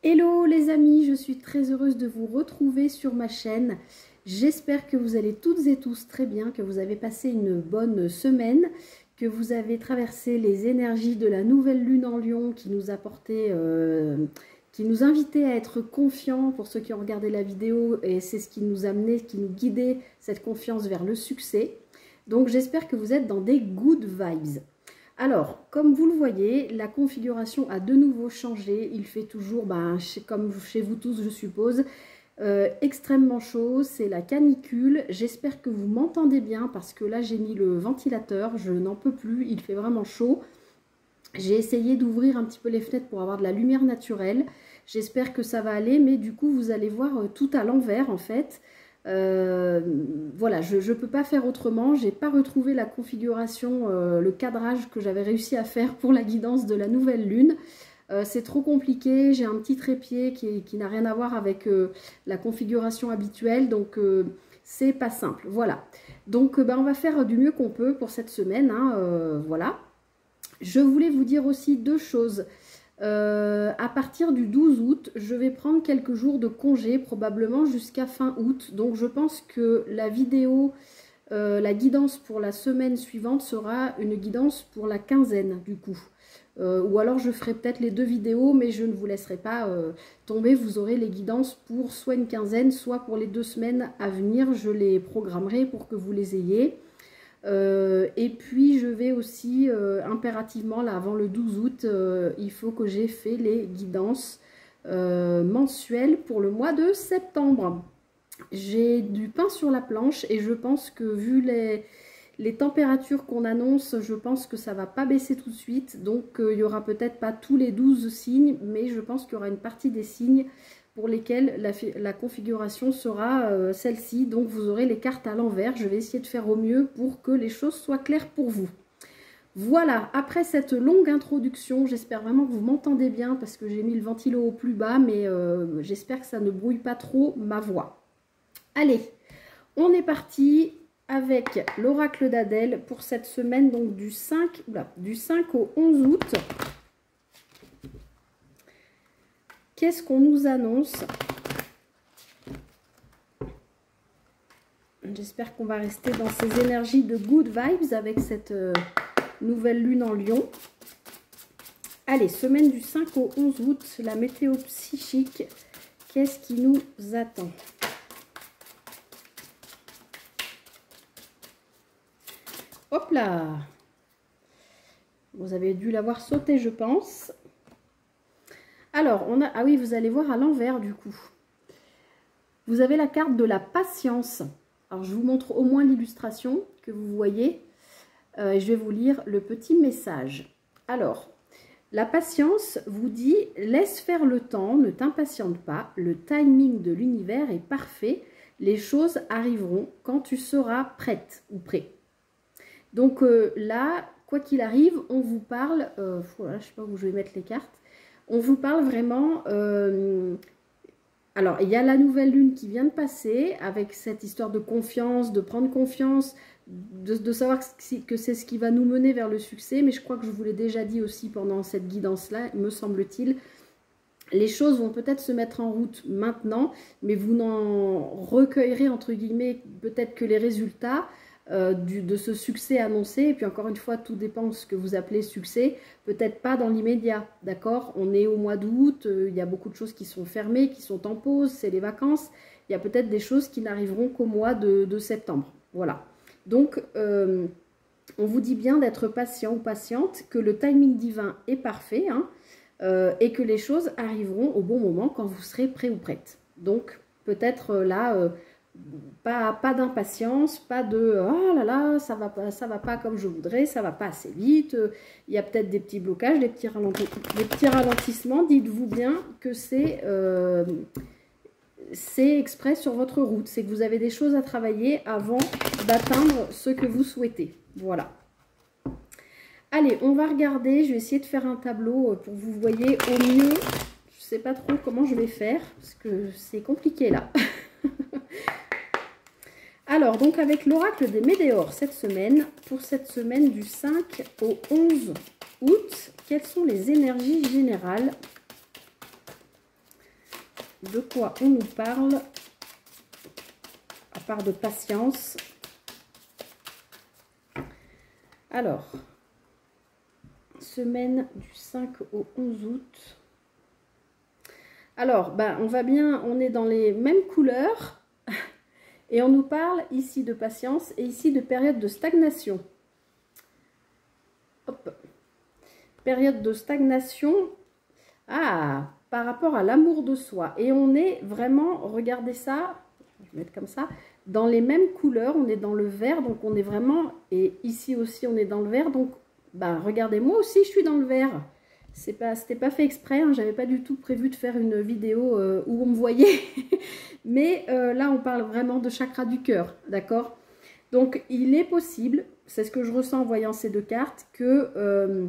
Hello les amis, je suis très heureuse de vous retrouver sur ma chaîne. J'espère que vous allez toutes et tous très bien, que vous avez passé une bonne semaine, que vous avez traversé les énergies de la nouvelle lune en Lion qui nous apportait, qui nous invitait à être confiants pour ceux qui ont regardé la vidéo, et c'est ce qui nous amenait, qui nous guidait cette confiance vers le succès. Donc j'espère que vous êtes dans des good vibes. Alors, comme vous le voyez, la configuration a de nouveau changé. Il fait toujours, comme chez vous tous je suppose, extrêmement chaud. C'est la canicule. J'espère que vous m'entendez bien parce que là j'ai mis le ventilateur. Je n'en peux plus, il fait vraiment chaud. J'ai essayé d'ouvrir un petit peu les fenêtres pour avoir de la lumière naturelle. J'espère que ça va aller, mais du coup vous allez voir tout à l'envers en fait. Voilà, je ne peux pas faire autrement. J'ai pas retrouvé la configuration, le cadrage que j'avais réussi à faire pour la guidance de la nouvelle lune. C'est trop compliqué. J'ai un petit trépied qui n'a rien à voir avec la configuration habituelle, donc c'est pas simple. Voilà, donc on va faire du mieux qu'on peut pour cette semaine, hein, voilà. Je voulais vous dire aussi deux choses. À partir du 12 août, je vais prendre quelques jours de congé, probablement jusqu'à fin août. Donc je pense que la vidéo, la guidance pour la semaine suivante sera une guidance pour la quinzaine du coup. Ou alors je ferai peut-être les deux vidéos, mais je ne vous laisserai pas tomber. Vous aurez les guidances pour soit une quinzaine, soit pour les 2 semaines à venir. Je les programmerai pour que vous les ayez. Et puis je vais aussi impérativement là avant le 12 août il faut que j'ai fait les guidances mensuelles pour le mois de septembre. J'ai du pain sur la planche et je pense que vu les températures qu'on annonce, je pense que ça va pas baisser tout de suite, donc il y aura peut-être pas tous les 12 signes, mais je pense qu'il y aura une partie des signes pour lesquels la configuration sera celle-ci. Donc vous aurez les cartes à l'envers. Je vais essayer de faire au mieux pour que les choses soient claires pour vous. Voilà, après cette longue introduction, j'espère vraiment que vous m'entendez bien parce que j'ai mis le ventilo au plus bas, mais j'espère que ça ne brouille pas trop ma voix. Allez, on est parti avec l'oracle d'Adèle pour cette semaine, donc du 5 au 11 août. Qu'est-ce qu'on nous annonce? J'espère qu'on va rester dans ces énergies de good vibes avec cette nouvelle lune en Lion. Allez, semaine du 5 au 11 août, la météo psychique, qu'est-ce qui nous attend? Hop là! Vous avez dû l'avoir sauté, je pense. Alors, on a... Ah oui, vous allez voir à l'envers du coup. Vous avez la carte de la patience. Alors, je vous montre au moins l'illustration que vous voyez. Je vais vous lire le petit message. Alors, la patience vous dit « Laisse faire le temps, ne t'impatiente pas. Le timing de l'univers est parfait. Les choses arriveront quand tu seras prête ou prêt. » Donc là, quoi qu'il arrive, on vous parle... voilà, je ne sais pas où je vais mettre les cartes. On vous parle vraiment, alors il y a la nouvelle lune qui vient de passer avec cette histoire de confiance, de prendre confiance, de savoir que c'est ce qui va nous mener vers le succès, mais je crois que je vous l'ai déjà dit aussi pendant cette guidance-là, me semble-t-il. Les choses vont peut-être se mettre en route maintenant, mais vous n'en recueillerez entre guillemets peut-être que les résultats de ce succès annoncé. Et puis encore une fois, tout dépend de ce que vous appelez succès, peut-être pas dans l'immédiat, d'accord? On est au mois d'août, il y a beaucoup de choses qui sont fermées, qui sont en pause, c'est les vacances, il y a peut-être des choses qui n'arriveront qu'au mois de septembre, voilà. Donc on vous dit bien d'être patient ou patiente, que le timing divin est parfait, hein, et que les choses arriveront au bon moment quand vous serez prêt ou prête. Donc peut-être là pas d'impatience, pas de oh là là, ça va pas comme je voudrais, ça va pas assez vite, il y a peut-être des petits blocages, des petits ralentissements. Dites-vous bien que c'est exprès sur votre route, c'est que vous avez des choses à travailler avant d'atteindre ce que vous souhaitez. Voilà. Allez, on va regarder, je vais essayer de faire un tableau pour que vous voyez au mieux. Je sais pas trop comment je vais faire parce que c'est compliqué là. Alors, donc avec l'oracle des Médéors cette semaine, pour cette semaine du 5 au 11 août, quelles sont les énergies générales de quoi on nous parle, à part de patience. Alors, semaine du 5 au 11 août. Alors, ben, on va bien, on est dans les mêmes couleurs et on nous parle ici de patience et ici de période de stagnation. Hop. Période de stagnation, par rapport à l'amour de soi. Et on est vraiment, regardez ça, je vais mettre comme ça, dans les mêmes couleurs, on est dans le vert, donc on est vraiment, et ici aussi on est dans le vert, donc ben, regardez, moi aussi je suis dans le vert. C'était pas fait exprès, hein, j'avais pas du tout prévu de faire une vidéo où on me voyait, mais là on parle vraiment de chakra du cœur, d'accord? Donc il est possible, c'est ce que je ressens en voyant ces deux cartes, que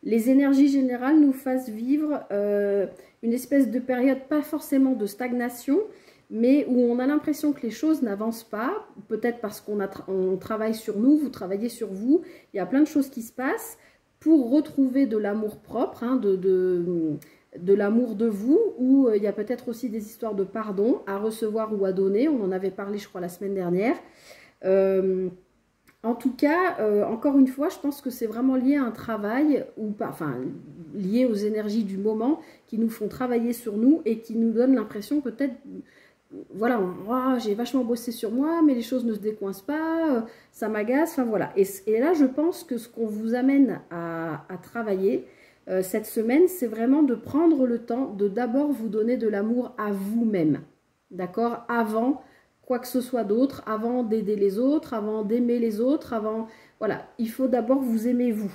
les énergies générales nous fassent vivre une espèce de période, pas forcément de stagnation, mais où on a l'impression que les choses n'avancent pas, peut-être parce qu'on travaille sur nous, vous travaillez sur vous, il y a plein de choses qui se passent pour retrouver de l'amour propre, hein, de l'amour de vous, où il y a peut-être aussi des histoires de pardon à recevoir ou à donner, on en avait parlé je crois la semaine dernière. En tout cas, encore une fois, je pense que c'est vraiment lié à un travail, ou pas, enfin, lié aux énergies du moment qui nous font travailler sur nous et qui nous donnent l'impression peut-être, voilà, oh, j'ai vachement bossé sur moi, mais les choses ne se décoincent pas, ça m'agace, enfin voilà. Et là, je pense que ce qu'on vous amène à travailler cette semaine, c'est vraiment de prendre le temps de d'abord vous donner de l'amour à vous-même, d'accord? Avant quoi que ce soit d'autre, avant d'aider les autres, avant d'aimer les autres, avant... Voilà, il faut d'abord vous aimer vous.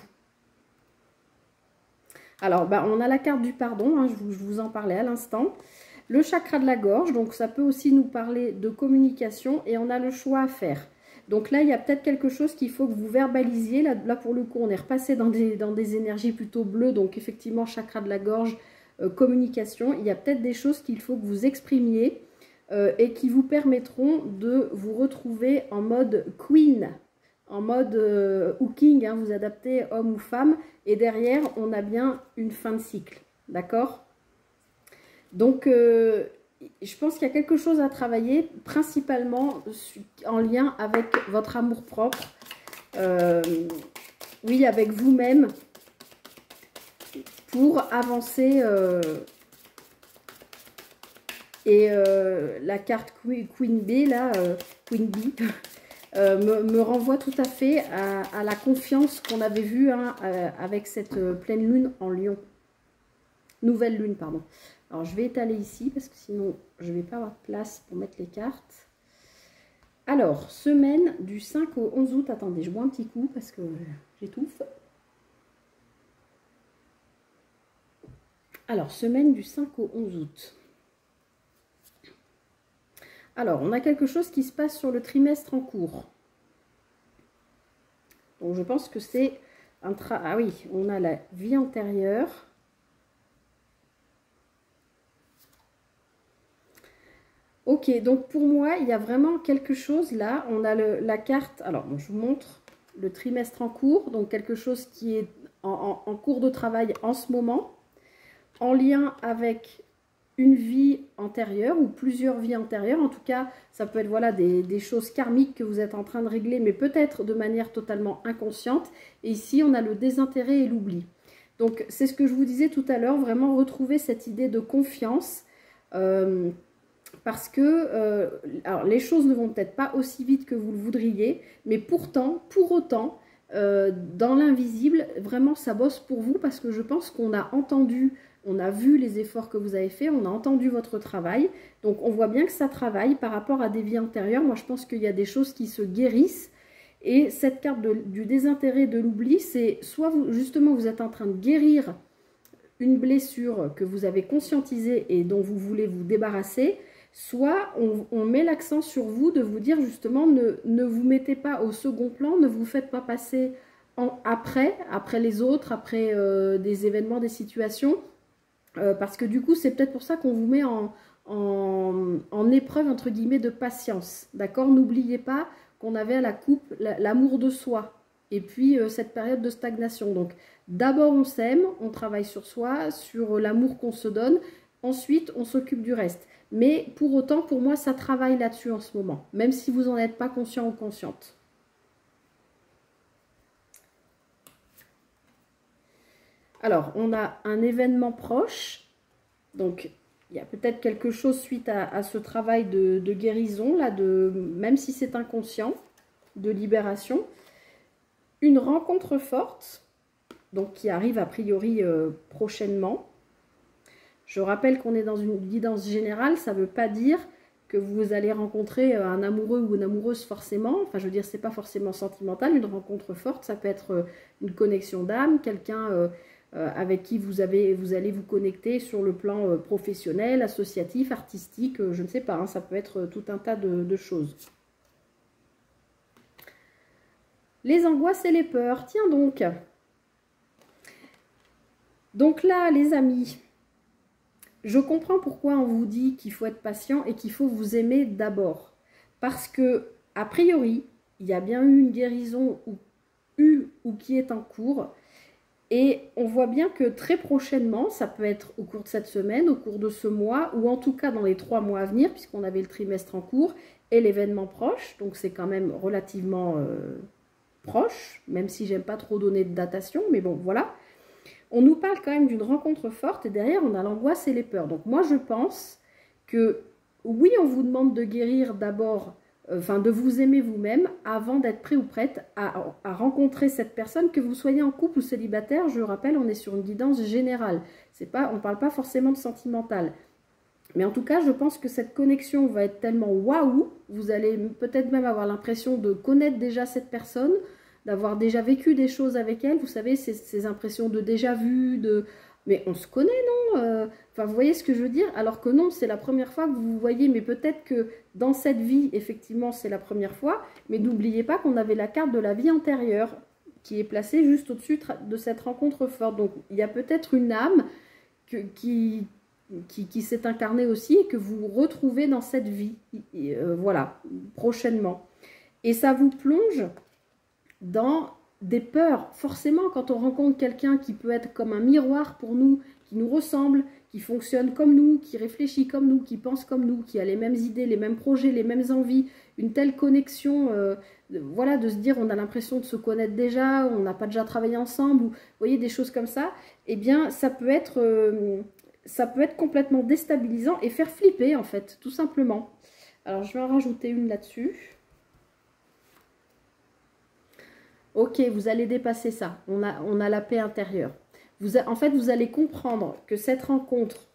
Alors, ben, on a la carte du pardon, hein, je vous en parlais à l'instant. Le chakra de la gorge, donc ça peut aussi nous parler de communication et on a le choix à faire. Donc là, il y a peut-être quelque chose qu'il faut que vous verbalisiez. Là, pour le coup, on est repassé dans des énergies plutôt bleues, donc effectivement, chakra de la gorge, communication. Il y a peut-être des choses qu'il faut que vous exprimiez et qui vous permettront de vous retrouver en mode queen, en mode hooking, hein, vous adaptez homme ou femme, et derrière, on a bien une fin de cycle, d'accord? Donc, je pense qu'il y a quelque chose à travailler, principalement en lien avec votre amour-propre, oui, avec vous-même, pour avancer. Et la carte Queen B, là, Queen B, me renvoie tout à fait à la confiance qu'on avait vue hein, avec cette pleine lune en Lion. Nouvelle lune, pardon. Alors, je vais étaler ici parce que sinon, je ne vais pas avoir de place pour mettre les cartes. Alors, semaine du 5 au 11 août. Attendez, je bois un petit coup parce que j'étouffe. Alors, semaine du 5 au 11 août. Alors, on a quelque chose qui se passe sur le trimestre en cours. Donc, je pense que c'est un Ah oui, on a la vie antérieure. Ok, donc pour moi, il y a vraiment quelque chose là. On a la carte... Alors, bon, je vous montre le trimestre en cours. Donc, quelque chose qui est en cours de travail en ce moment. En lien avec une vie antérieure ou plusieurs vies antérieures. En tout cas, ça peut être voilà, des choses karmiques que vous êtes en train de régler, mais peut-être de manière totalement inconsciente. Et ici, on a le désintérêt et l'oubli. Donc, c'est ce que je vous disais tout à l'heure, vraiment retrouver cette idée de confiance. Parce que alors, les choses ne vont peut-être pas aussi vite que vous le voudriez, mais pourtant, pour autant, dans l'invisible, vraiment, ça bosse pour vous parce que je pense qu'on a entendu... On a vu les efforts que vous avez faits, on a entendu votre travail. Donc, on voit bien que ça travaille par rapport à des vies antérieures. Moi, je pense qu'il y a des choses qui se guérissent. Et cette carte du désintérêt, de l'oubli, c'est soit vous, justement, vous êtes en train de guérir une blessure que vous avez conscientisée et dont vous voulez vous débarrasser, soit on met l'accent sur vous de vous dire justement, ne vous mettez pas au second plan, ne vous faites pas passer après les autres, après des événements, des situations. Parce que du coup, c'est peut-être pour ça qu'on vous met en épreuve, entre guillemets, de patience. D'accord? N'oubliez pas qu'on avait à la coupe l'amour de soi. Et puis, cette période de stagnation. Donc, d'abord, on s'aime, on travaille sur soi, sur l'amour qu'on se donne. Ensuite, on s'occupe du reste. Mais pour autant, pour moi, ça travaille là-dessus en ce moment, même si vous n'en êtes pas conscient ou consciente. Alors, on a un événement proche. Donc, il y a peut-être quelque chose suite à ce travail de guérison, là, même si c'est inconscient, de libération. Une rencontre forte, donc qui arrive a priori prochainement. Je rappelle qu'on est dans une guidance générale, ça ne veut pas dire que vous allez rencontrer un amoureux ou une amoureuse forcément. Enfin, je veux dire, ce n'est pas forcément sentimental. Une rencontre forte, ça peut être une connexion d'âme, quelqu'un avec qui vous allez vous connecter sur le plan professionnel, associatif, artistique, je ne sais pas, hein, ça peut être tout un tas de choses. Les angoisses et les peurs, tiens donc. Donc là, les amis, je comprends pourquoi on vous dit qu'il faut être patient et qu'il faut vous aimer d'abord. Parce que, a priori, il y a bien eu une guérison ou qui est en cours. Et on voit bien que très prochainement, ça peut être au cours de cette semaine, au cours de ce mois, ou en tout cas dans les 3 mois à venir, puisqu'on avait le trimestre en cours, et l'événement proche. Donc c'est quand même relativement proche, même si j'aime pas trop donner de datation, mais bon, voilà. On nous parle quand même d'une rencontre forte, et derrière, on a l'angoisse et les peurs. Donc moi, je pense que, oui, on vous demande de guérir d'abord, de vous aimer vous-même avant d'être prêt ou prête à rencontrer cette personne, que vous soyez en couple ou célibataire. Je rappelle, on est sur une guidance générale. On ne parle pas forcément de sentimental. Mais en tout cas, je pense que cette connexion va être tellement waouh, vous allez peut-être même avoir l'impression de connaître déjà cette personne, d'avoir déjà vécu des choses avec elle. Vous savez, ces impressions de déjà vu, mais on se connaît, non Enfin, vous voyez ce que je veux dire? Alors que non, c'est la première fois que vous vous voyez, mais peut-être que dans cette vie, effectivement, c'est la première fois. Mais n'oubliez pas qu'on avait la carte de la vie antérieure qui est placée juste au-dessus de cette rencontre forte. Donc, il y a peut-être une âme qui s'est incarnée aussi et que vous retrouvez dans cette vie, voilà, prochainement. Et ça vous plonge dans des peurs. Forcément, quand on rencontre quelqu'un qui peut être comme un miroir pour nous, qui nous ressemble, qui fonctionne comme nous, qui réfléchit comme nous, qui pense comme nous, qui a les mêmes idées, les mêmes projets, les mêmes envies, une telle connexion, voilà, de se dire on a l'impression de se connaître déjà, on n'a pas déjà travaillé ensemble, ou vous voyez, des choses comme ça, eh bien, ça peut être complètement déstabilisant et faire flipper, en fait, tout simplement. Alors, je vais en rajouter une là-dessus. Ok, vous allez dépasser ça. On a la paix intérieure. En fait, vous allez comprendre que cette rencontre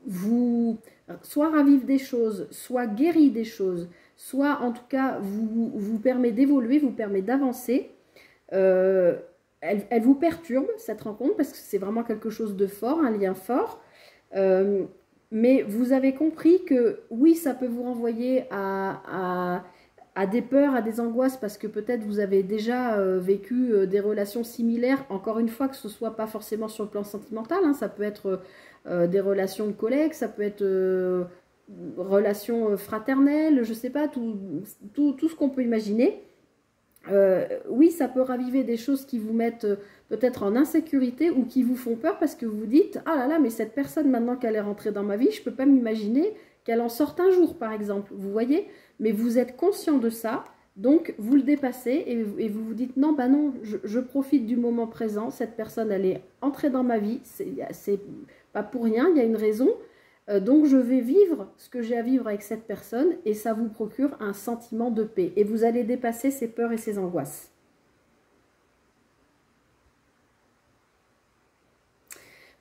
vous soit ravive des choses, soit guérit des choses, soit en tout cas vous permet d'évoluer, vous permet d'avancer. Elle vous perturbe, cette rencontre, parce que c'est vraiment quelque chose de fort, un lien fort. Mais vous avez compris que oui, ça peut vous renvoyer à des peurs, à des angoisses, parce que peut-être vous avez déjà vécu des relations similaires, encore une fois, que ce ne soit pas forcément sur le plan sentimental, hein, ça peut être des relations de collègues, ça peut être relations fraternelles, je ne sais pas, tout ce qu'on peut imaginer. Oui, ça peut raviver des choses qui vous mettent peut-être en insécurité ou qui vous font peur parce que vous vous dites « Ah là là, mais cette personne, maintenant qu'elle est rentrée dans ma vie, je ne peux pas m'imaginer qu'elle en sorte un jour, par exemple. » Vous voyez? Mais vous êtes conscient de ça, donc vous le dépassez et vous vous dites « Non, bah non, je profite du moment présent. Cette personne, elle est entrée dans ma vie. C'est pas pour rien, il y a une raison. Donc je vais vivre ce que j'ai à vivre avec cette personne et ça vous procure un sentiment de paix. Et vous allez dépasser ces peurs et ces angoisses.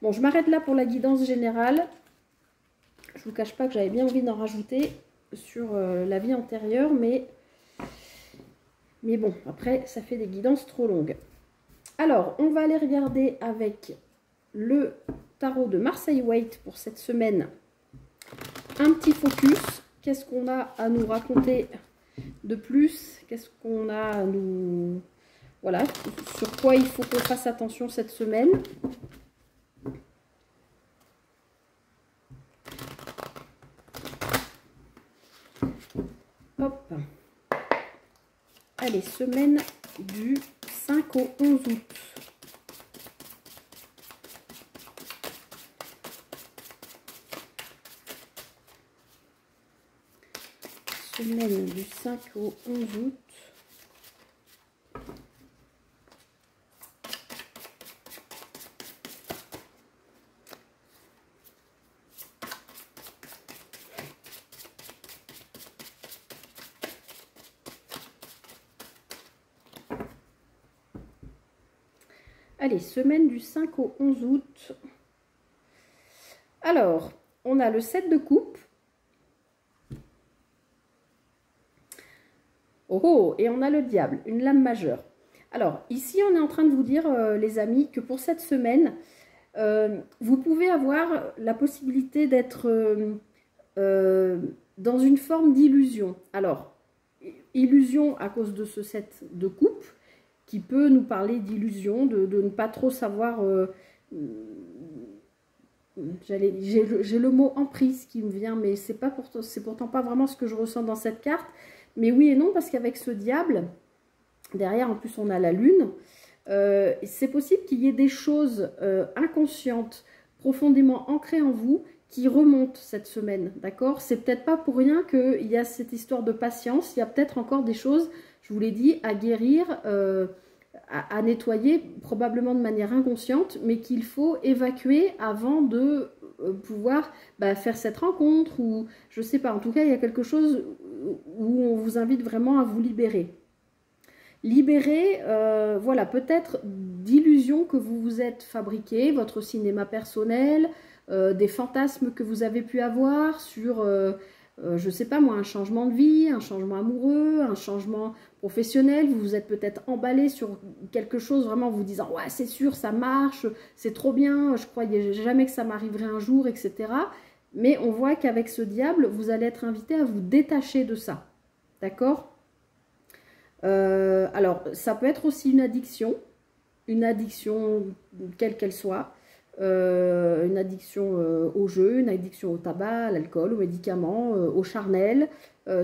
Bon, je m'arrête là pour la guidance générale. Je ne vous cache pas que j'avais bien envie d'en rajouter sur la vie antérieure, mais bon, après, ça fait des guidances trop longues. Alors, on va aller regarder avec le tarot de Marseille Waite pour cette semaine. Un petit focus. Qu'est-ce qu'on a à nous raconter de plus? Qu'est-ce qu'on a à nous... Voilà, sur quoi il faut qu'on fasse attention cette semaine. Hop. Allez, semaine du 5 au 11 août. Semaine du 5 au 11 août. Allez, semaine du 5 au 11 août. Alors, on a le 7 de coupe. Oh, et on a le diable, une lame majeure. Alors, ici, on est en train de vous dire, les amis, que pour cette semaine, vous pouvez avoir la possibilité d'être dans une forme d'illusion. Alors, illusion à cause de ce 7 de coupe, qui peut nous parler d'illusion, de ne pas trop savoir... j'ai le mot emprise qui me vient, mais c'est pourtant pas vraiment ce que je ressens dans cette carte. Mais oui et non, parce qu'avec ce diable, derrière, en plus, on a la lune. C'est possible qu'il y ait des choses inconscientes, profondément ancrées en vous, qui remontent cette semaine, d'accord? C'est peut-être pas pour rien qu'il y a cette histoire de patience. Il y a peut-être encore des choses, je vous l'ai dit, à guérir, à nettoyer, probablement de manière inconsciente, mais qu'il faut évacuer avant de pouvoir faire cette rencontre, ou je sais pas, en tout cas, il y a quelque chose où on vous invite vraiment à vous libérer. Libérer, voilà, peut-être d'illusions que vous vous êtes fabriquées, votre cinéma personnel, des fantasmes que vous avez pu avoir sur, je sais pas moi, un changement de vie, un changement amoureux, un changement professionnel. Vous vous êtes peut-être emballé sur quelque chose vraiment en vous disant « Ouais, c'est sûr, ça marche, c'est trop bien, je croyais jamais que ça m'arriverait un jour, etc. » Mais on voit qu'avec ce diable, vous allez être invité à vous détacher de ça. D'accord ? Alors, ça peut être aussi une addiction quelle qu'elle soit, une addiction au jeu, une addiction au tabac, à l'alcool, aux médicaments, aux charnels.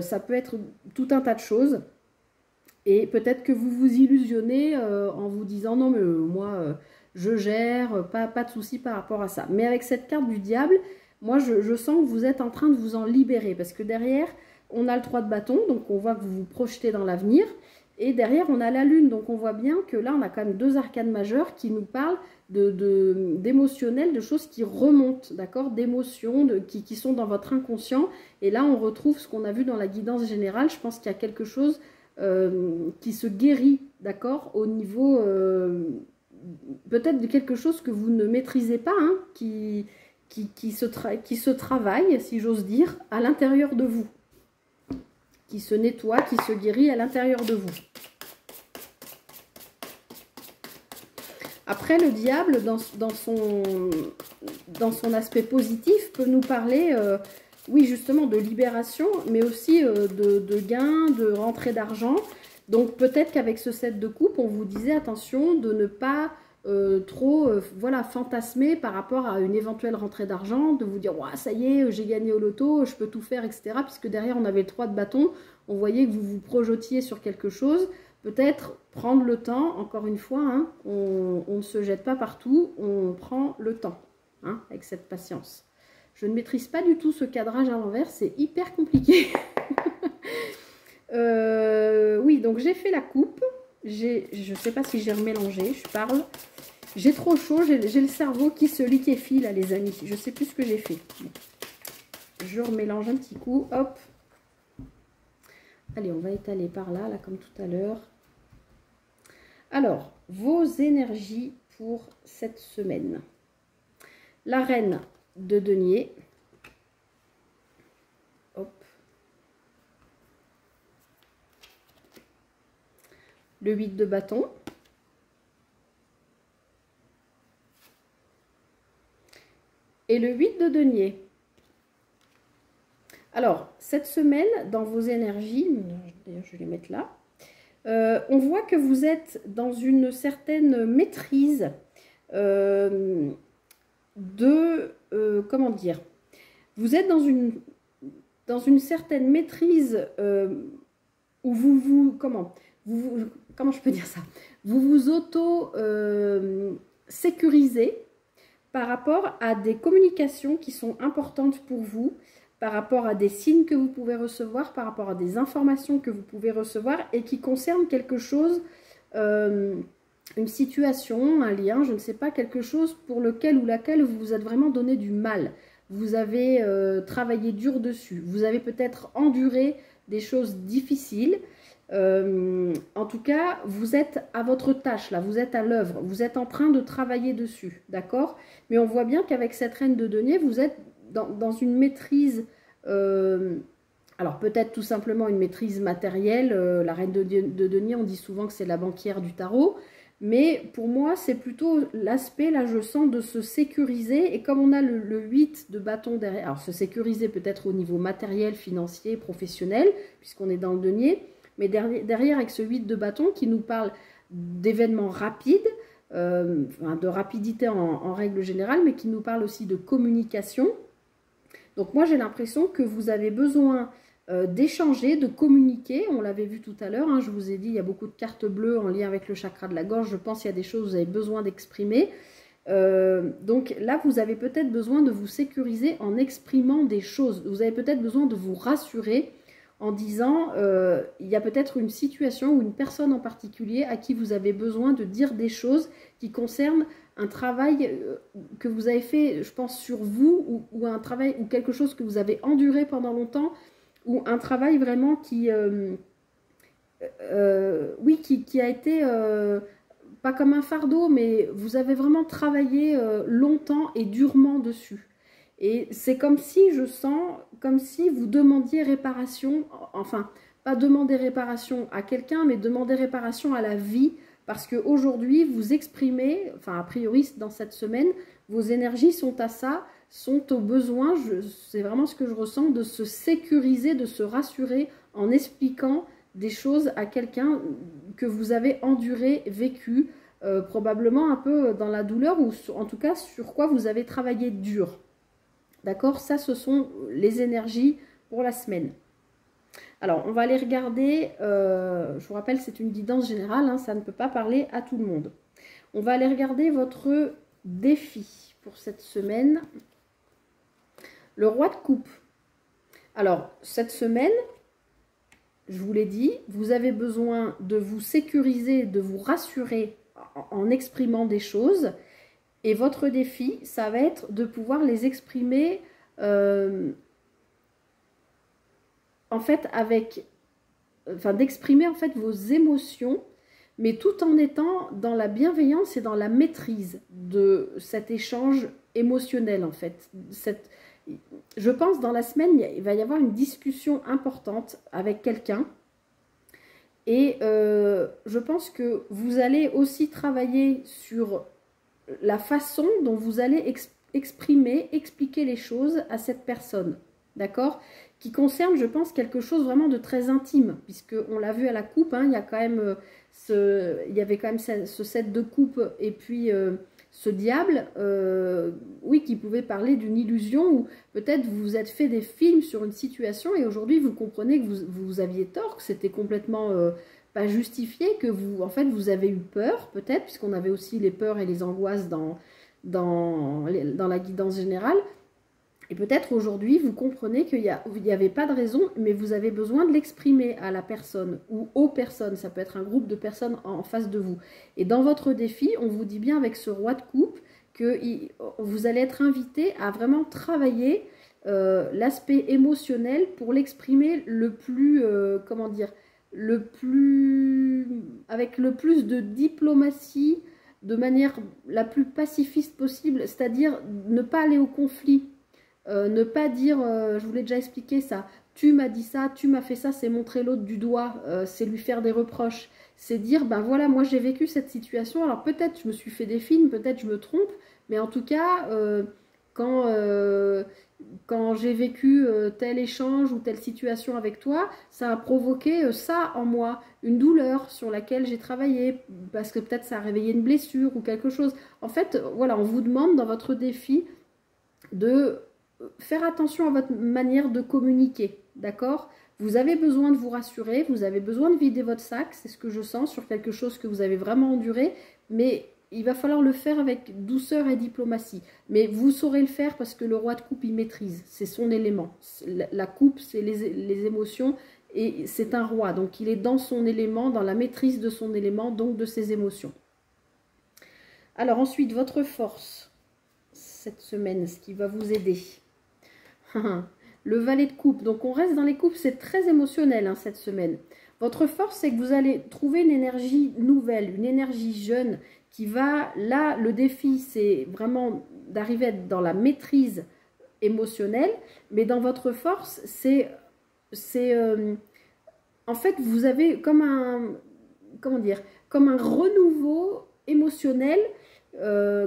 Ça peut être tout un tas de choses. Et peut-être que vous vous illusionnez en vous disant non mais moi je gère, pas de souci par rapport à ça. Mais avec cette carte du diable, moi je sens que vous êtes en train de vous en libérer, parce que derrière on a le 3 de bâton, donc on voit que vous vous projetez dans l'avenir, et derrière on a la lune, donc on voit bien que là on a quand même deux arcanes majeures qui nous parlent d'émotionnel, de choses qui remontent, d'accord, d'émotions qui sont dans votre inconscient. Et là on retrouve ce qu'on a vu dans la guidance générale. Je pense qu'il y a quelque chose qui se guérit, d'accord, au niveau peut-être de quelque chose que vous ne maîtrisez pas, hein, qui se travaille, si j'ose dire, à l'intérieur de vous, qui se nettoie, qui se guérit à l'intérieur de vous. Après, le diable, dans son aspect positif, peut nous parler, oui, justement, de libération, mais aussi de gain, de rentrée d'argent. Donc, peut-être qu'avec ce 7 de coupe, on vous disait, attention, de ne pas trop voilà, fantasmer par rapport à une éventuelle rentrée d'argent, de vous dire, ouais, ça y est, j'ai gagné au loto, je peux tout faire, etc. Puisque derrière, on avait le 3 de bâton, on voyait que vous vous projetiez sur quelque chose. Peut-être prendre le temps, encore une fois, hein, on ne se jette pas partout, on prend le temps, hein, avec cette patience. Je ne maîtrise pas du tout ce cadrage à l'envers, c'est hyper compliqué. Oui, donc j'ai fait la coupe, je ne sais pas si j'ai remélangé, je parle. J'ai trop chaud, j'ai le cerveau qui se liquéfie là les amis, je ne sais plus ce que j'ai fait. Je remélange un petit coup, hop. Allez, on va étaler par là, comme tout à l'heure. Alors, vos énergies pour cette semaine. La reine de denier. Hop. Le 8 de bâton. Et le 8 de denier. Alors, cette semaine, dans vos énergies, d'ailleurs je vais les mettre là, on voit que vous êtes dans une certaine maîtrise comment dire, vous êtes dans une certaine maîtrise où comment je peux dire ça, vous vous sécurisez par rapport à des communications qui sont importantes pour vous, par rapport à des signes que vous pouvez recevoir, par rapport à des informations que vous pouvez recevoir et qui concernent quelque chose, une situation, un lien, je ne sais pas, quelque chose pour lequel ou laquelle vous vous êtes vraiment donné du mal. Vous avez travaillé dur dessus, vous avez peut-être enduré des choses difficiles. En tout cas, vous êtes à votre tâche, là, vous êtes à l'œuvre, vous êtes en train de travailler dessus, d'accord? Mais on voit bien qu'avec cette reine de denier, vous êtes dans une maîtrise, alors peut-être tout simplement une maîtrise matérielle. La reine de denier, on dit souvent que c'est la banquière du tarot, mais pour moi, c'est plutôt l'aspect, là, je sens, de se sécuriser. Et comme on a le 8 de bâton derrière, alors se sécuriser peut-être au niveau matériel, financier, professionnel, puisqu'on est dans le denier, mais derrière, avec ce 8 de bâton qui nous parle d'événements rapides, de rapidité en règle générale, mais qui nous parle aussi de communication. Donc moi, j'ai l'impression que vous avez besoin d'échanger, de communiquer. On l'avait vu tout à l'heure, hein, je vous ai dit, il y a beaucoup de cartes bleues en lien avec le chakra de la gorge. Je pense qu'il y a des choses que vous avez besoin d'exprimer. Donc là, vous avez peut-être besoin de vous sécuriser en exprimant des choses. Vous avez peut-être besoin de vous rassurer en disant, il y a peut-être une situation ou une personne en particulier à qui vous avez besoin de dire des choses qui concernent un travail que vous avez fait, je pense, sur vous, ou un travail, ou quelque chose que vous avez enduré pendant longtemps, ou un travail vraiment qui, oui, qui a été, pas comme un fardeau, mais vous avez vraiment travaillé longtemps et durement dessus. Et c'est comme si, je sens, comme si vous demandiez réparation, enfin, pas demander réparation à quelqu'un, mais demander réparation à la vie, parce qu'aujourd'hui, vous exprimez, enfin, a priori, dans cette semaine, vos énergies sont à ça, sont au besoin, c'est vraiment ce que je ressens, de se sécuriser, de se rassurer en expliquant des choses à quelqu'un que vous avez enduré, vécu, probablement un peu dans la douleur, ou en tout cas sur quoi vous avez travaillé dur. D'accord? Ça, ce sont les énergies pour la semaine. Alors, on va aller regarder, je vous rappelle, c'est une guidance générale, hein, ça ne peut pas parler à tout le monde. On va aller regarder votre défi pour cette semaine. Le roi de coupe. Alors, cette semaine, je vous l'ai dit, vous avez besoin de vous sécuriser, de vous rassurer en exprimant des choses. Et votre défi, ça va être de pouvoir les exprimer en fait d'exprimer en fait vos émotions, mais tout en étant dans la bienveillance et dans la maîtrise de cet échange émotionnel en fait. Je pense dans la semaine, il va y avoir une discussion importante avec quelqu'un. Et je pense que vous allez aussi travailler sur la façon dont vous allez expliquer les choses à cette personne, d'accord? Qui concerne, je pense, quelque chose vraiment de très intime, puisqu'on l'a vu à la coupe, hein, il y a quand même il y avait quand même ce set de coupe et puis ce diable, oui, qui pouvait parler d'une illusion, ou peut-être vous vous êtes fait des films sur une situation et aujourd'hui vous comprenez que vous aviez tort, que c'était complètement pas justifié, que en fait, vous avez eu peur, peut-être, puisqu'on avait aussi les peurs et les angoisses dans la guidance générale. Et peut-être aujourd'hui, vous comprenez qu'il n'y avait pas de raison, mais vous avez besoin de l'exprimer à la personne ou aux personnes. Ça peut être un groupe de personnes en face de vous. Et dans votre défi, on vous dit bien avec ce roi de coupe que vous allez être invité à vraiment travailler l'aspect émotionnel pour l'exprimer le plus, comment dire, avec le plus de diplomatie, de manière la plus pacifiste possible, c'est-à-dire ne pas aller au conflit, ne pas dire, je vous l'ai déjà expliqué ça, tu m'as dit ça, tu m'as fait ça, c'est montrer l'autre du doigt, c'est lui faire des reproches, c'est dire, ben voilà, moi j'ai vécu cette situation, alors peut-être je me suis fait des films, peut-être je me trompe, mais en tout cas, quand j'ai vécu tel échange ou telle situation avec toi, ça a provoqué ça en moi, une douleur sur laquelle j'ai travaillé, parce que peut-être ça a réveillé une blessure ou quelque chose. En fait, voilà, on vous demande dans votre défi de faire attention à votre manière de communiquer, d'accord? Vous avez besoin de vous rassurer, vous avez besoin de vider votre sac, c'est ce que je sens sur quelque chose que vous avez vraiment enduré, mais il va falloir le faire avec douceur et diplomatie. Mais vous saurez le faire parce que le roi de coupe, il maîtrise. C'est son élément. La coupe, c'est les émotions et c'est un roi. Donc, il est dans son élément, dans la maîtrise de son élément, donc de ses émotions. Alors, ensuite, votre force, cette semaine, ce qui va vous aider. Le valet de coupe. Donc, on reste dans les coupes. C'est très émotionnel, hein, cette semaine. Votre force, c'est que vous allez trouver une énergie nouvelle, une énergie jeune qui va, là, le défi, c'est vraiment d'arriver à être dans la maîtrise émotionnelle, mais dans votre force, en fait, vous avez comme un, comment dire, comme un renouveau émotionnel,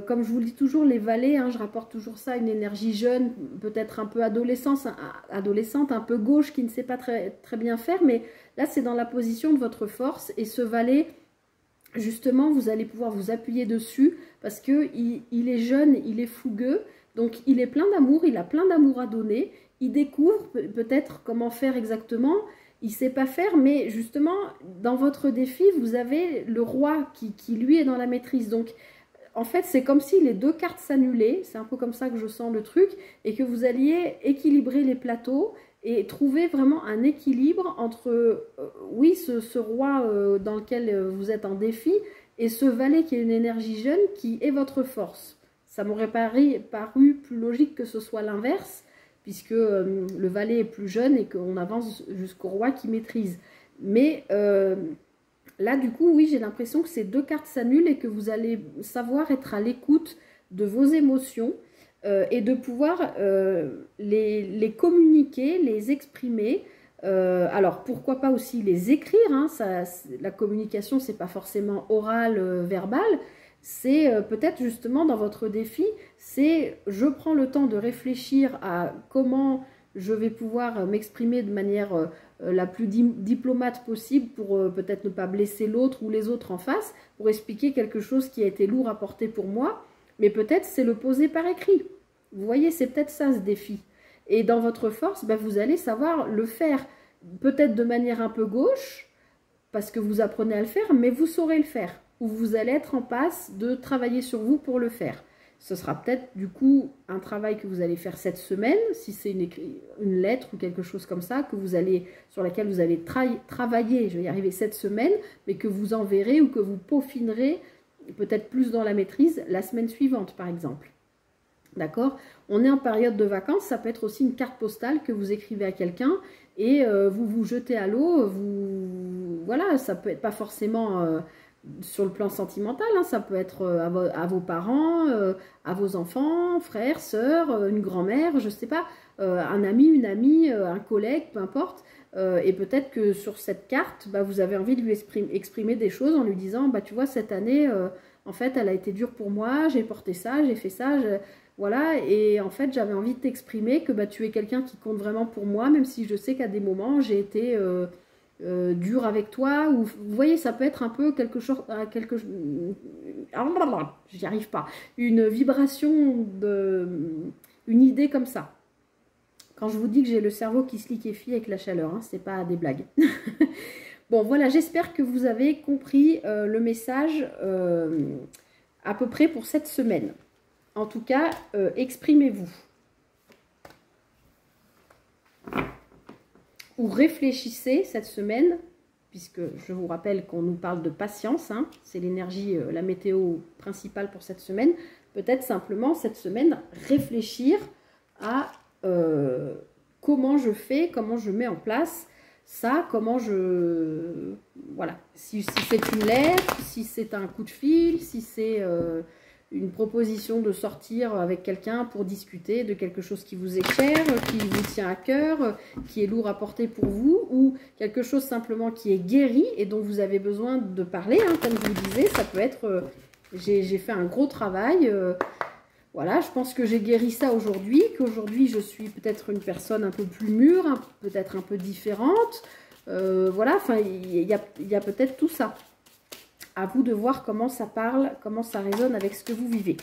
comme je vous le dis toujours, les valets, hein, je rapporte toujours ça, une énergie jeune, peut-être un peu adolescente, un peu gauche, qui ne sait pas très bien faire, mais là, c'est dans la position de votre force, et ce valet, justement, vous allez pouvoir vous appuyer dessus parce qu'il est jeune, il est fougueux, donc il est plein d'amour, il a plein d'amour à donner, il découvre peut-être comment faire exactement, il ne sait pas faire, mais justement, dans votre défi, vous avez le roi qui lui est dans la maîtrise. Donc, en fait, c'est comme si les deux cartes s'annulaient, c'est un peu comme ça que je sens le truc, et que vous alliez équilibrer les plateaux et trouver vraiment un équilibre entre, oui, ce roi dans lequel vous êtes en défi et ce valet qui est une énergie jeune qui est votre force. Ça m'aurait paru plus logique que ce soit l'inverse, puisque le valet est plus jeune et qu'on avance jusqu'au roi qui maîtrise. Mais là, du coup, oui, j'ai l'impression que ces deux cartes s'annulent et que vous allez savoir être à l'écoute de vos émotions, et de pouvoir les communiquer, les exprimer. Alors, pourquoi pas aussi les écrire, hein, la communication, c'est pas forcément oral, verbal, c'est peut-être justement dans votre défi, c'est je prends le temps de réfléchir à comment je vais pouvoir m'exprimer de manière la plus diplomate possible pour peut-être ne pas blesser l'autre ou les autres en face, pour expliquer quelque chose qui a été lourd à porter pour moi, mais peut-être c'est le poser par écrit. Vous voyez, c'est peut-être ça ce défi. Et dans votre force, ben, vous allez savoir le faire, peut-être de manière un peu gauche, parce que vous apprenez à le faire, mais vous saurez le faire. Ou vous allez être en passe de travailler sur vous pour le faire. Ce sera peut-être du coup un travail que vous allez faire cette semaine, si c'est une lettre ou quelque chose comme ça, sur laquelle vous allez travailler, je vais y arriver cette semaine, mais que vous enverrez ou que vous peaufinerez peut-être plus dans la maîtrise la semaine suivante, par exemple. D'accord? On est en période de vacances, ça peut être aussi une carte postale que vous écrivez à quelqu'un et vous vous jetez à l'eau, voilà, ça peut être pas forcément sur le plan sentimental, hein, ça peut être à vos parents, à vos enfants, frères, sœurs, une grand-mère, je sais pas, un ami, une amie, un collègue, peu importe. Et peut-être que sur cette carte, bah, vous avez envie de lui exprimer des choses en lui disant, bah, tu vois, cette année, en fait, elle a été dure pour moi, j'ai porté ça, j'ai fait ça, voilà, et en fait, j'avais envie de t'exprimer que bah, tu es quelqu'un qui compte vraiment pour moi, même si je sais qu'à des moments, j'ai été dur avec toi. Ou, vous voyez, ça peut être un peu j'y arrive pas. Une vibration, une idée comme ça. Quand je vous dis que j'ai le cerveau qui se liquéfie avec la chaleur, hein, c'est pas des blagues. Bon, voilà, j'espère que vous avez compris le message à peu près pour cette semaine. En tout cas, exprimez-vous. Ou réfléchissez cette semaine, puisque je vous rappelle qu'on nous parle de patience, hein, c'est l'énergie, la météo principale pour cette semaine. Peut-être simplement cette semaine réfléchir à comment je fais, comment je mets en place ça, comment je... Voilà, si c'est une lettre, si c'est un coup de fil, si c'est... une proposition de sortir avec quelqu'un pour discuter de quelque chose qui vous est cher, qui vous tient à cœur, qui est lourd à porter pour vous, ou quelque chose simplement qui est guéri et dont vous avez besoin de parler, hein, comme je vous disais, ça peut être, j'ai fait un gros travail, voilà, je pense que j'ai guéri ça aujourd'hui, qu'aujourd'hui je suis peut-être une personne un peu plus mûre, peut-être un peu différente, voilà, enfin, il y a peut-être tout ça. À vous de voir comment ça parle, comment ça résonne avec ce que vous vivez.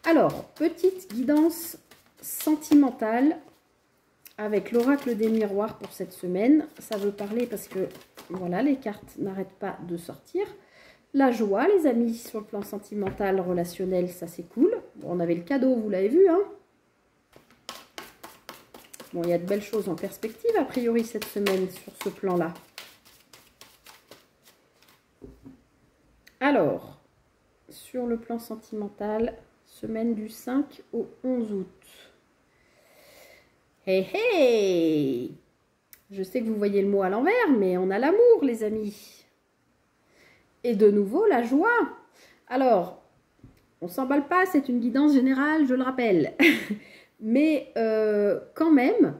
Alors, petite guidance sentimentale avec l'oracle des miroirs pour cette semaine. Ça veut parler parce que, voilà, les cartes n'arrêtent pas de sortir. La joie, les amis, sur le plan sentimental, relationnel, ça c'est cool. Bon, on avait le cadeau, vous l'avez vu, hein. Bon, il y a de belles choses en perspective, a priori, cette semaine, sur ce plan-là. Alors, sur le plan sentimental, semaine du 5 au 11 août. Hey, hey! Je sais que vous voyez le mot à l'envers, mais on a l'amour, les amis. Et de nouveau, la joie. Alors, on ne s'emballe pas, c'est une guidance générale, je le rappelle. Mais quand même,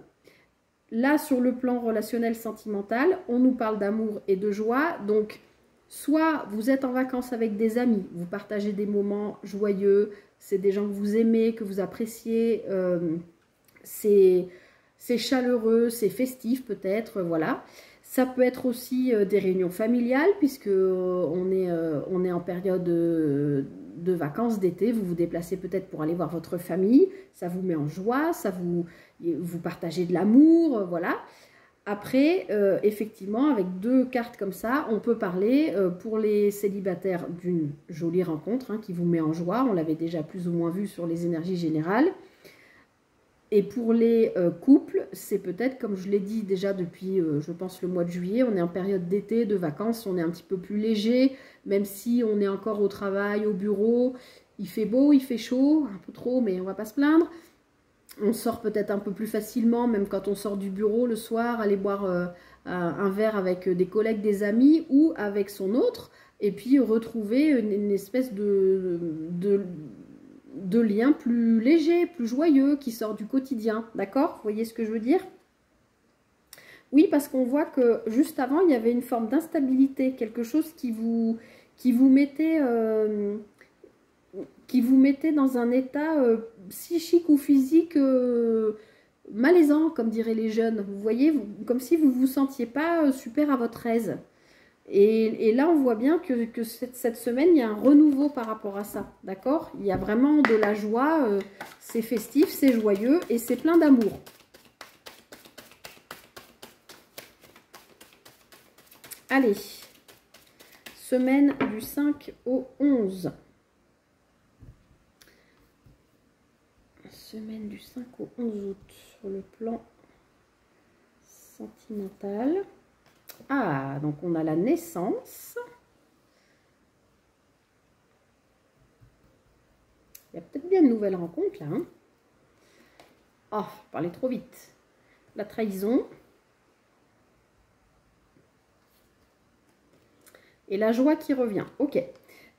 là, sur le plan relationnel sentimental, on nous parle d'amour et de joie. Donc, soit vous êtes en vacances avec des amis, vous partagez des moments joyeux, c'est des gens que vous aimez, que vous appréciez, c'est chaleureux, c'est festif peut-être, voilà. Ça peut être aussi des réunions familiales, puisque on est en période de vacances d'été. Vous vous déplacez peut-être pour aller voir votre famille. Ça vous met en joie, vous partagez de l'amour, voilà. Après, effectivement, avec deux cartes comme ça, on peut parler pour les célibataires d'une jolie rencontre hein, qui vous met en joie. On l'avait déjà plus ou moins vu sur les énergies générales. Et pour les couples, c'est peut-être, comme je l'ai dit déjà depuis, je pense, le mois de juillet, on est en période d'été, de vacances, on est un petit peu plus léger, même si on est encore au travail, au bureau, il fait beau, il fait chaud, un peu trop, mais on ne va pas se plaindre. On sort peut-être un peu plus facilement, même quand on sort du bureau le soir, aller boire un verre avec des collègues, des amis ou avec son autre, et puis retrouver une espèce de lien plus léger, plus joyeux, qui sort du quotidien, d'accord? Vous voyez ce que je veux dire? Oui, parce qu'on voit que juste avant, il y avait une forme d'instabilité, quelque chose qui vous mettait dans un état psychique ou physique malaisant, comme diraient les jeunes. Vous voyez, comme si vous ne vous sentiez pas super à votre aise. Et là, on voit bien que cette semaine, il y a un renouveau par rapport à ça, d'accord? Il y a vraiment de la joie, c'est festif, c'est joyeux et c'est plein d'amour. Allez, semaine du 5 au 11. Semaine du 5 au 11 août, sur le plan sentimental. Ah, donc on a la naissance. Il y a peut-être bien une nouvelle rencontre là. Hein. Oh, parlez trop vite. La trahison. Et la joie qui revient. Ok.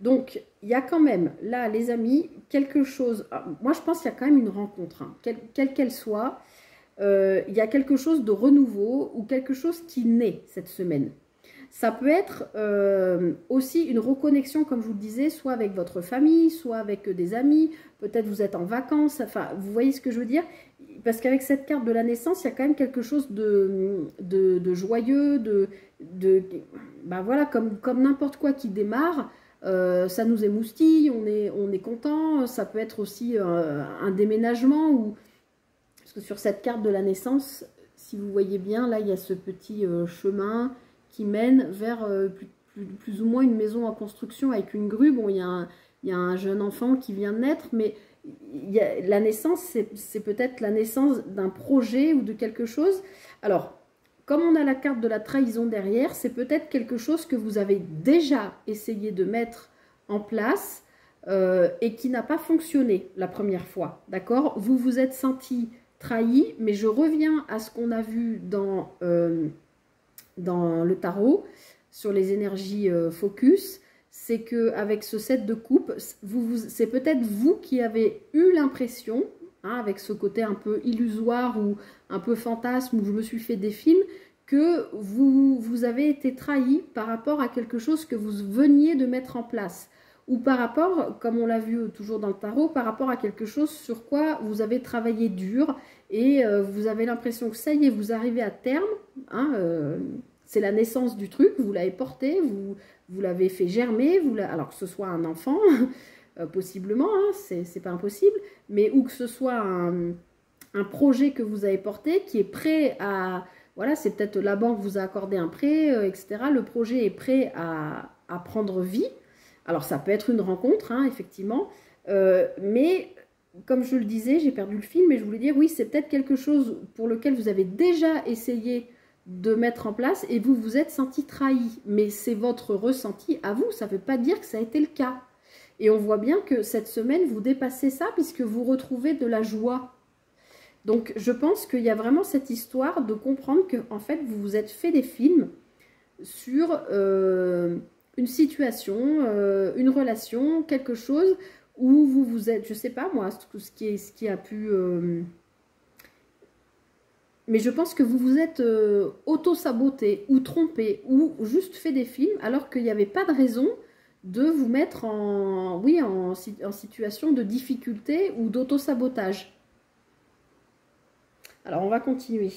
Donc, il y a quand même, là, les amis, quelque chose... Moi, je pense qu'il y a quand même une rencontre, hein, quelle qu'elle soit. Il y a quelque chose de renouveau ou quelque chose qui naît cette semaine. Ça peut être aussi une reconnexion, comme je vous le disais, soit avec votre famille, soit avec des amis. Peut-être vous êtes en vacances. Enfin, vous voyez ce que je veux dire? Parce qu'avec cette carte de la naissance, il y a quand même quelque chose de joyeux, ben voilà, comme n'importe quoi qui démarre. Ça nous émoustille, on est content. Ça peut être aussi un déménagement ou... Parce que sur cette carte de la naissance, si vous voyez bien, là, il y a ce petit chemin qui mène vers plus ou moins une maison en construction avec une grue. Bon, il y a un jeune enfant qui vient de naître, mais la naissance, c'est peut-être la naissance d'un projet ou de quelque chose. Alors, comme on a la carte de la trahison derrière, c'est peut-être quelque chose que vous avez déjà essayé de mettre en place et qui n'a pas fonctionné la première fois, d'accord? Vous vous êtes senti trahi, mais je reviens à ce qu'on a vu dans le tarot, sur les énergies focus, c'est qu'avec ce 7 de coupe, c'est peut-être vous qui avez eu l'impression, hein, avec ce côté un peu illusoire ou un peu fantasme, où je me suis fait des films, que vous avez été trahi par rapport à quelque chose que vous veniez de mettre en place. Ou par rapport, comme on l'a vu toujours dans le tarot, par rapport à quelque chose sur quoi vous avez travaillé dur et vous avez l'impression que ça y est, vous arrivez à terme. Hein, c'est la naissance du truc, vous l'avez porté, vous l'avez fait germer, alors que ce soit un enfant, possiblement, hein, c'est pas impossible, mais ou que ce soit un projet que vous avez porté qui est prêt à... Voilà, c'est peut-être la banque vous a accordé un prêt, etc. Le projet est prêt à prendre vie. Alors, ça peut être une rencontre, hein, effectivement, mais comme je le disais, j'ai perdu le fil, mais je voulais dire, oui, c'est peut-être quelque chose pour lequel vous avez déjà essayé de mettre en place et vous vous êtes senti trahi. Mais c'est votre ressenti à vous, ça ne veut pas dire que ça a été le cas. Et on voit bien que cette semaine, vous dépassez ça puisque vous retrouvez de la joie. Donc, je pense qu'il y a vraiment cette histoire de comprendre que, en fait, vous vous êtes fait des films sur une situation, une relation, quelque chose où vous vous êtes, je sais pas moi, ce qui a pu... mais je pense que vous vous êtes auto-saboté ou trompé ou juste fait des films alors qu'il n'y avait pas de raison de vous mettre en, oui, en situation de difficulté ou d'auto-sabotage. Alors, on va continuer.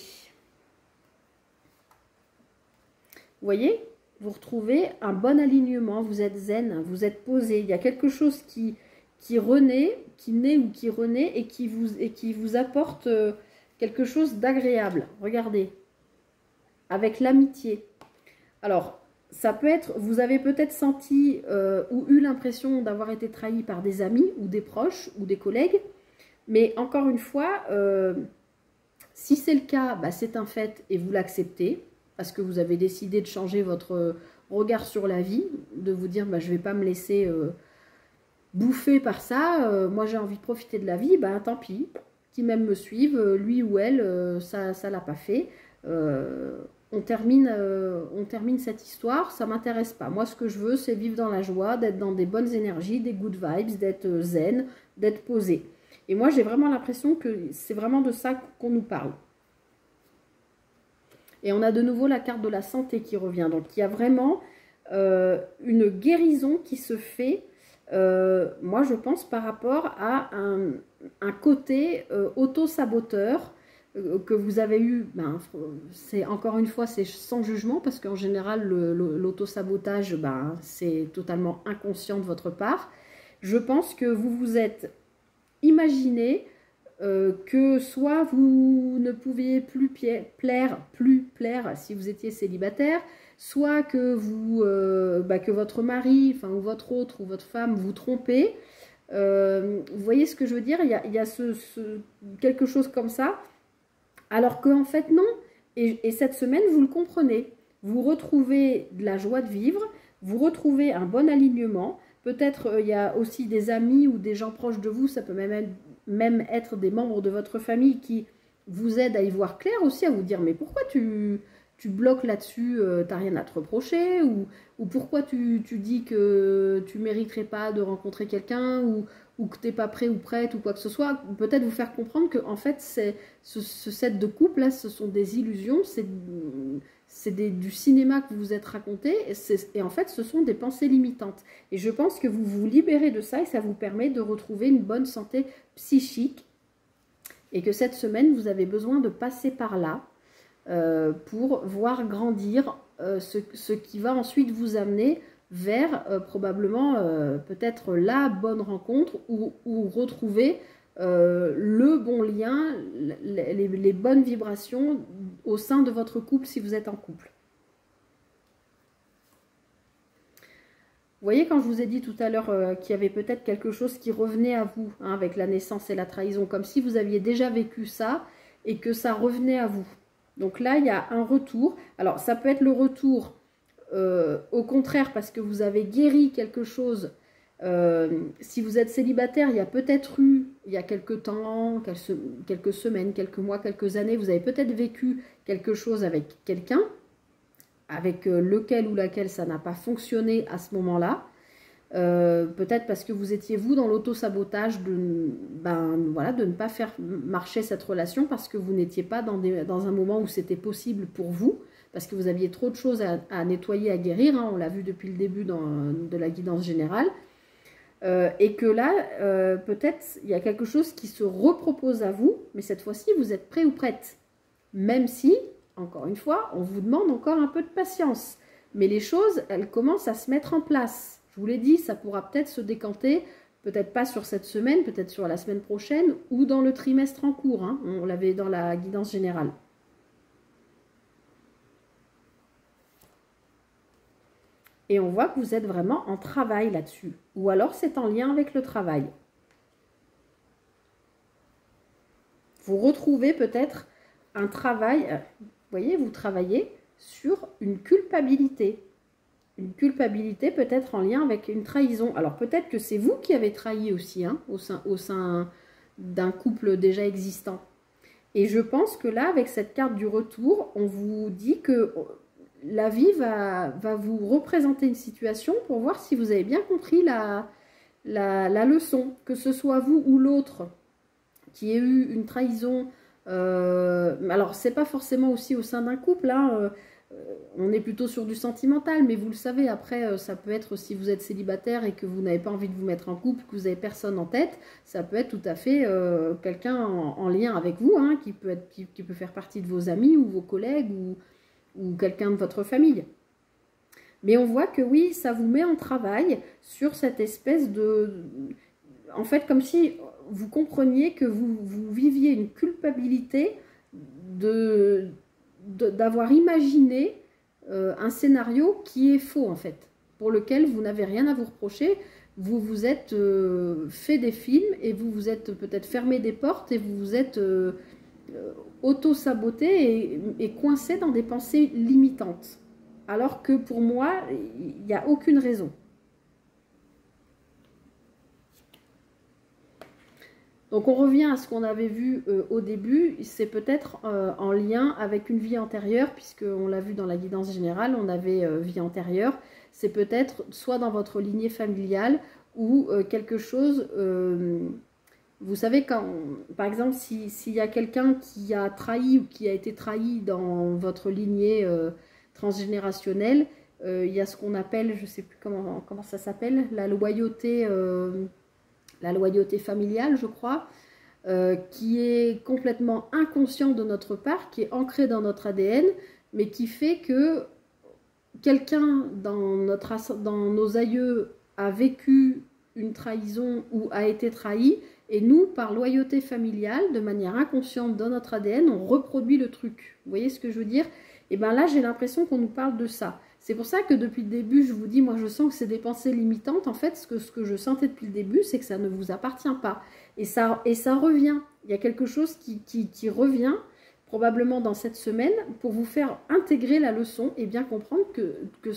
Vous voyez, vous retrouvez un bon alignement, vous êtes zen, vous êtes posé. Il y a quelque chose qui renaît, qui naît ou qui renaît et qui vous apporte quelque chose d'agréable. Regardez, avec l'amitié. Alors, ça peut être, vous avez peut-être senti ou eu l'impression d'avoir été trahi par des amis ou des proches ou des collègues. Mais encore une fois, si c'est le cas, bah, c'est un fait et vous l'acceptez. Parce que vous avez décidé de changer votre regard sur la vie, de vous dire bah, je ne vais pas me laisser bouffer par ça, moi j'ai envie de profiter de la vie, bah, tant pis, qui même me suivent, lui ou elle, ça ne l'a pas fait. On termine cette histoire, ça ne m'intéresse pas. Moi ce que je veux c'est vivre dans la joie, d'être dans des bonnes énergies, des good vibes, d'être zen, d'être posé. Et moi j'ai vraiment l'impression que c'est vraiment de ça qu'on nous parle. Et on a de nouveau la carte de la santé qui revient. Donc, il y a vraiment une guérison qui se fait, moi, je pense, par rapport à un côté auto-saboteur que vous avez eu. Ben, encore une fois, c'est sans jugement parce qu'en général, l'auto-sabotage, ben, c'est totalement inconscient de votre part. Je pense que vous vous êtes imaginé que soit vous ne pouviez plus plaire si vous étiez célibataire, soit que que votre mari, enfin, ou votre autre ou votre femme vous trompez. Vous voyez ce que je veux dire? Il y a quelque chose comme ça, alors qu'en fait non. Et cette semaine, vous le comprenez. Vous retrouvez de la joie de vivre, vous retrouvez un bon alignement. Peut-être il y a aussi des amis ou des gens proches de vous, ça peut même être des membres de votre famille qui vous aident à y voir clair aussi, à vous dire mais pourquoi tu bloques là-dessus, t'as rien à te reprocher, ou pourquoi tu dis que tu mériterais pas de rencontrer quelqu'un, ou que t'es pas prêt ou prête ou quoi que ce soit. Peut-être vous faire comprendre que en fait ce set de couple là, ce sont des illusions, c'est du cinéma que vous vous êtes raconté, et en fait ce sont des pensées limitantes. Et je pense que vous vous libérez de ça et ça vous permet de retrouver une bonne santé psychique, et que cette semaine vous avez besoin de passer par là pour voir grandir ce qui va ensuite vous amener vers probablement peut-être la bonne rencontre, ou retrouver le bon lien, les bonnes vibrations au sein de votre couple si vous êtes en couple. Vous voyez, quand je vous ai dit tout à l'heure qu'il y avait peut-être quelque chose qui revenait à vous, hein, avec la naissance et la trahison, comme si vous aviez déjà vécu ça et que ça revenait à vous. Donc là, il y a un retour. Alors, ça peut être le retour au contraire parce que vous avez guéri quelque chose. Si vous êtes célibataire, il y a peut-être eu, il y a quelques temps, quelques semaines, quelques mois, quelques années, vous avez peut-être vécu quelque chose avec quelqu'un avec lequel ou laquelle ça n'a pas fonctionné à ce moment-là. Peut-être parce que vous étiez, vous, dans l'auto-sabotage de ne pas faire marcher cette relation parce que vous n'étiez pas dans un moment où c'était possible pour vous, parce que vous aviez trop de choses à nettoyer, à guérir, hein, on l'a vu depuis le début de la guidance générale, et que là, peut-être, il y a quelque chose qui se repropose à vous, mais cette fois-ci, vous êtes prêt ou prête, même si, encore une fois, on vous demande encore un peu de patience, mais les choses, elles commencent à se mettre en place. Je vous l'ai dit, ça pourra peut-être se décanter, peut-être pas sur cette semaine, peut-être sur la semaine prochaine ou dans le trimestre en cours. Hein. On l'avait dans la guidance générale. Et on voit que vous êtes vraiment en travail là-dessus. Ou alors c'est en lien avec le travail. Vous retrouvez peut-être un travail, vous voyez, vous travaillez sur une culpabilité. Une culpabilité peut-être en lien avec une trahison. Alors peut-être que c'est vous qui avez trahi aussi, hein, au sein d'un couple déjà existant. Et je pense que là, avec cette carte du retour, on vous dit que la vie va vous représenter une situation pour voir si vous avez bien compris la leçon. Que ce soit vous ou l'autre qui ait eu une trahison. Alors, c'est pas forcément aussi au sein d'un couple, hein, on est plutôt sur du sentimental, mais vous le savez, après, ça peut être si vous êtes célibataire et que vous n'avez pas envie de vous mettre en couple, que vous n'avez personne en tête, ça peut être tout à fait quelqu'un en lien avec vous, hein, qui peut faire partie de vos amis ou vos collègues ou quelqu'un de votre famille. Mais on voit que oui, ça vous met en travail sur cette espèce de... En fait, comme si vous compreniez que vous viviez une culpabilité d'avoir imaginé un scénario qui est faux, en fait, pour lequel vous n'avez rien à vous reprocher. Vous vous êtes fait des films et vous vous êtes peut-être fermé des portes et vous vous êtes auto-saboté et coincé dans des pensées limitantes. Alors que pour moi, il n'y a aucune raison. Donc on revient à ce qu'on avait vu au début, c'est peut-être en lien avec une vie antérieure, puisqu'on l'a vu dans la guidance générale, on avait vie antérieure, c'est peut-être soit dans votre lignée familiale ou quelque chose, vous savez, quand, par exemple, s'il y a quelqu'un qui a trahi ou qui a été trahi dans votre lignée transgénérationnelle, il y a ce qu'on appelle, je ne sais plus comment ça s'appelle, la loyauté familiale, je crois, qui est complètement inconscient de notre part, qui est ancrée dans notre ADN, mais qui fait que quelqu'un dans nos aïeux a vécu une trahison ou a été trahi, et nous, par loyauté familiale, de manière inconsciente dans notre ADN, on reproduit le truc. Vous voyez ce que je veux dire? Et bien là, j'ai l'impression qu'on nous parle de ça. C'est pour ça que depuis le début, je vous dis, moi je sens que c'est des pensées limitantes. En fait, ce que je sentais depuis le début, c'est que ça ne vous appartient pas. Et ça revient. Il y a quelque chose qui revient, probablement dans cette semaine, pour vous faire intégrer la leçon et bien comprendre que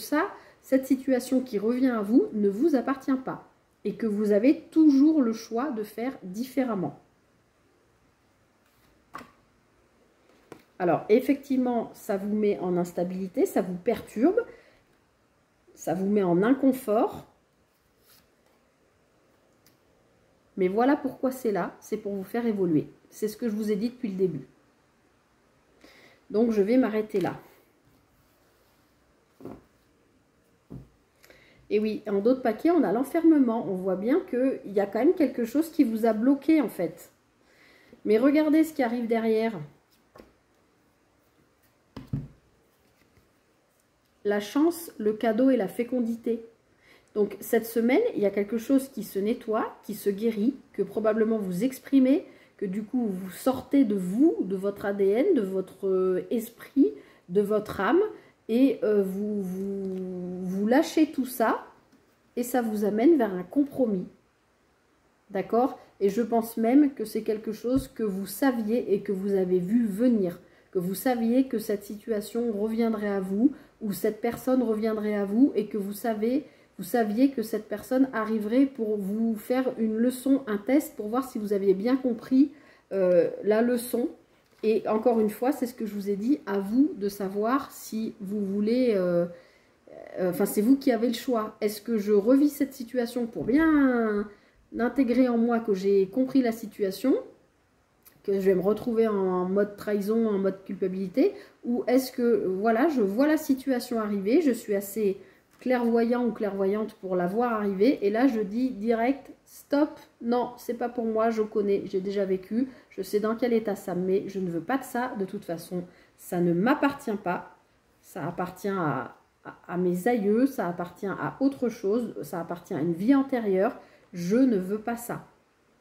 cette situation qui revient à vous ne vous appartient pas. Et que vous avez toujours le choix de faire différemment. Alors, effectivement, ça vous met en instabilité, ça vous perturbe, ça vous met en inconfort. Mais voilà pourquoi c'est là, c'est pour vous faire évoluer. C'est ce que je vous ai dit depuis le début. Donc, je vais m'arrêter là. Et oui, en d'autres paquets, on a l'enfermement. On voit bien qu'il y a quand même quelque chose qui vous a bloqué, en fait. Mais regardez ce qui arrive derrière. La chance, le cadeau et la fécondité. Donc, cette semaine, il y a quelque chose qui se nettoie, qui se guérit, que probablement vous exprimez, que du coup, vous sortez de vous, de votre ADN, de votre esprit, de votre âme, et vous lâchez tout ça, et ça vous amène vers un compromis. D'accord? Et je pense même que c'est quelque chose que vous saviez et que vous avez vu venir. Que vous saviez que cette situation reviendrait à vous, ou cette personne reviendrait à vous, et que vous saviez que cette personne arriverait pour vous faire une leçon, un test, pour voir si vous aviez bien compris la leçon. Et encore une fois, c'est ce que je vous ai dit, à vous de savoir si vous voulez... Enfin, c'est vous qui avez le choix. Est-ce que je revis cette situation pour bien intégrer en moi que j'ai compris la situation, que je vais me retrouver en mode trahison, en mode culpabilité, ou est-ce que, voilà, je vois la situation arriver, je suis assez clairvoyant ou clairvoyante pour la voir arriver, et là je dis direct, stop, non, c'est pas pour moi, je connais, j'ai déjà vécu, je sais dans quel état ça me met, je ne veux pas de ça, de toute façon, ça ne m'appartient pas, ça appartient à mes aïeux, ça appartient à autre chose, ça appartient à une vie antérieure, je ne veux pas ça.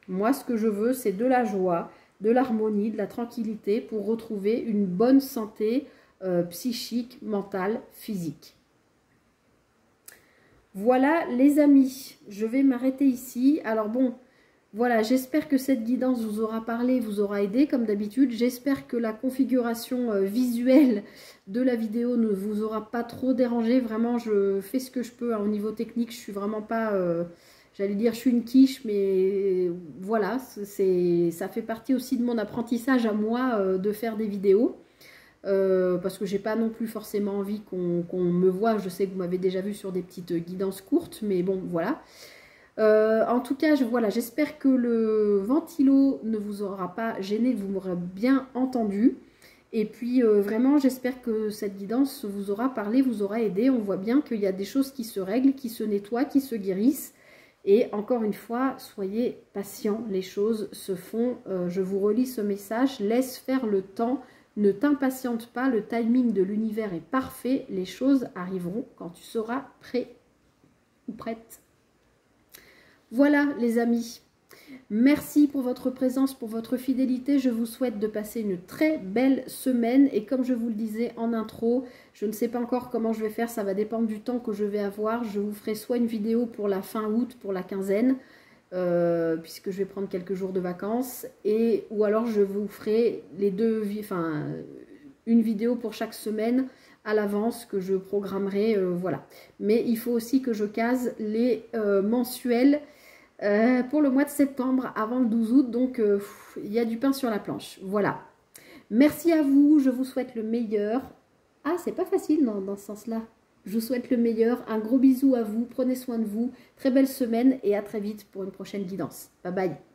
Moi, ce que je veux, c'est de la joie, de l'harmonie, de la tranquillité pour retrouver une bonne santé psychique, mentale, physique. Voilà les amis, je vais m'arrêter ici. Alors bon, voilà, j'espère que cette guidance vous aura parlé, vous aura aidé comme d'habitude. J'espère que la configuration visuelle de la vidéo ne vous aura pas trop dérangé. Vraiment, je fais ce que je peux, hein, au niveau technique. Je suis vraiment pas, j'allais dire, je suis une quiche, mais voilà, ça fait partie aussi de mon apprentissage à moi de faire des vidéos. Parce que j'ai pas non plus forcément envie qu'on me voit. Je sais que vous m'avez déjà vu sur des petites guidances courtes, mais bon, voilà. En tout cas, voilà, j'espère que le ventilo ne vous aura pas gêné, que vous m'aurez bien entendu. Et puis vraiment, j'espère que cette guidance vous aura parlé, vous aura aidé. On voit bien qu'il y a des choses qui se règlent, qui se nettoient, qui se guérissent. Et encore une fois, soyez patients, les choses se font. Je vous relis ce message, laisse faire le temps, ne t'impatiente pas, le timing de l'univers est parfait, les choses arriveront quand tu seras prêt ou prête. Voilà les amis, merci pour votre présence, pour votre fidélité. Je vous souhaite de passer une très belle semaine. Et comme je vous le disais en intro, je ne sais pas encore comment je vais faire. Ça va dépendre du temps que je vais avoir. Je vous ferai soit une vidéo pour la fin août, pour la quinzaine, puisque je vais prendre quelques jours de vacances. Ou alors je vous ferai les deux, enfin, une vidéo pour chaque semaine à l'avance que je programmerai. Voilà. Mais il faut aussi que je case les mensuels pour le mois de septembre avant le 12 août, donc il y a du pain sur la planche. Voilà. Merci à vous, je vous souhaite le meilleur. Ah, c'est pas facile dans ce sens-là. Je vous souhaite le meilleur, un gros bisou à vous, prenez soin de vous, très belle semaine et à très vite pour une prochaine guidance. Bye bye.